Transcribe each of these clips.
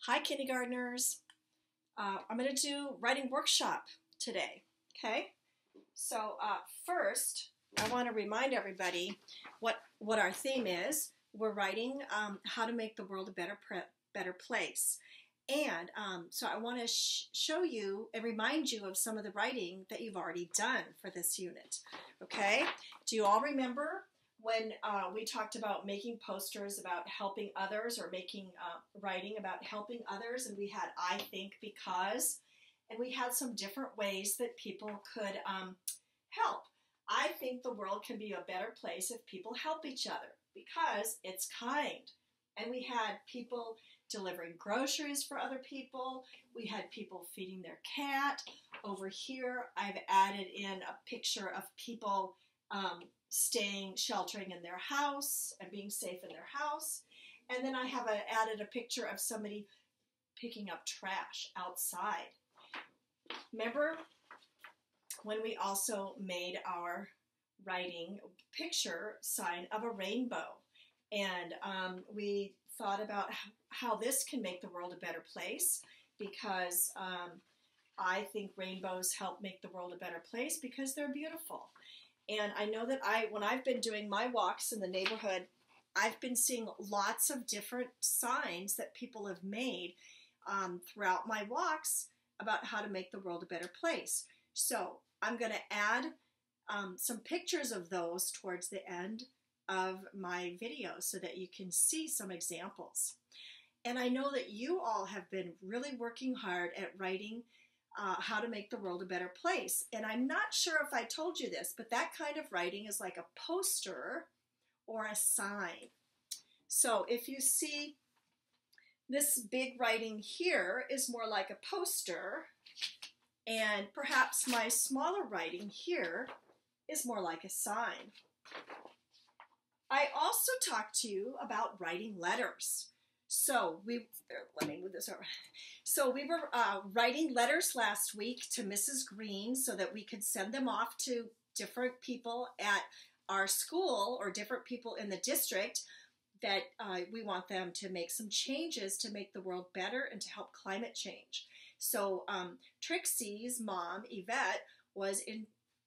Hi, kindergartners. I'm going to do writing workshop today, okay? So first, I want to remind everybody what our theme is. We're writing how to make the world a better place. And so I want to show you and remind you of some of the writing that you've already done for this unit, okay? Do you all remember when we talked about making posters about helping others, or making writing about helping others, and we had I think because, and we had some different ways that people could help. I think the world can be a better place if people help each other because it's kind. And we had people delivering groceries for other people. We had people feeding their cat. Over here, I've added in a picture of people sheltering in their house and being safe in their house. And then I have added a picture of somebody picking up trash outside. Remember when we also made our writing picture sign of a rainbow? And we thought about how this can make the world a better place, because I think rainbows help make the world a better place because they're beautiful. And I know that when I've been doing my walks in the neighborhood, I've been seeing lots of different signs that people have made throughout my walks about how to make the world a better place. So I'm going to add some pictures of those towards the end of my video so that you can see some examples. And I know that you all have been really working hard at writing how to make the world a better place. And I'm not sure if I told you this, but that kind of writing is like a poster or a sign. So if you see this big writing here is more like a poster, and perhaps my smaller writing here is more like a sign. I also talked to you about writing letters. So let me move this over. So we were writing letters last week to Mrs. Green so that we could send them off to different people at our school or different people in the district that we want them to make some changes to make the world better and to help climate change. So Trixie's mom, Yvette, was in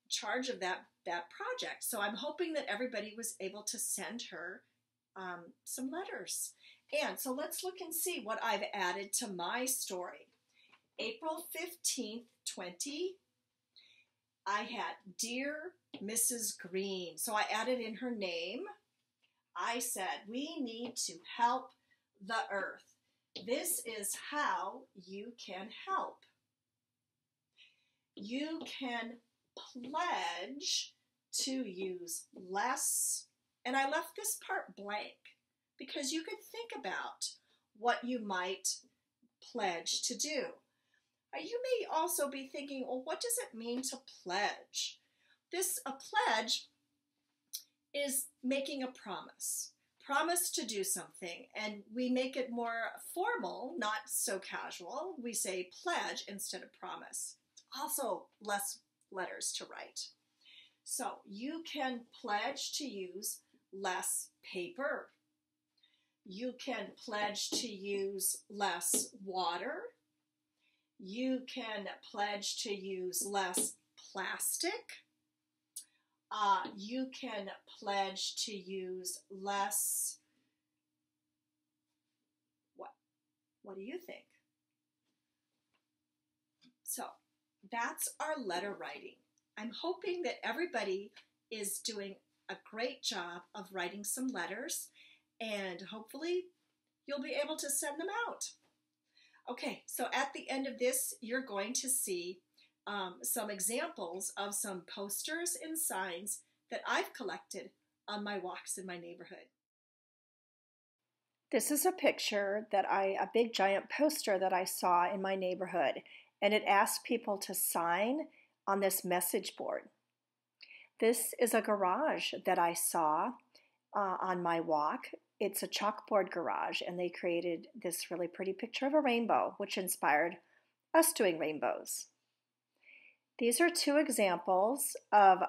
charge of that project. So I'm hoping that everybody was able to send her some letters. And so let's look and see what I've added to my story. April 15th, 20, I had Dear Mrs. Green. So I added in her name. I said, we need to help the earth. This is how you can help. You can pledge to use less, and I left this part blank because you could think about what you might pledge to do. You may also be thinking, well, what does it mean to pledge? A pledge is making a promise to do something, and we make it more formal, not so casual. We say pledge instead of promise. Also less letters to write. So you can pledge to use less paper. You can pledge to use less water. You can pledge to use less plastic. You can pledge to use less, what do you think? So that's our letter writing. I'm hoping that everybody is doing a great job of writing some letters, and hopefully you'll be able to send them out. Okay, so at the end of this, you're going to see some examples of some posters and signs that I've collected on my walks in my neighborhood. This is a picture a big giant poster that I saw in my neighborhood, and it asked people to sign on this message board. This is a garage that I saw on my walk. It's a chalkboard garage, and they created this really pretty picture of a rainbow, which inspired us doing rainbows. These are two examples of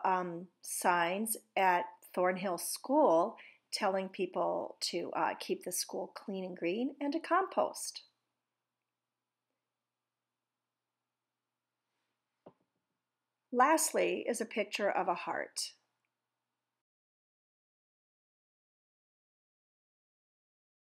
signs at Thornhill School telling people to keep the school clean and green and to compost. Lastly is a picture of a heart.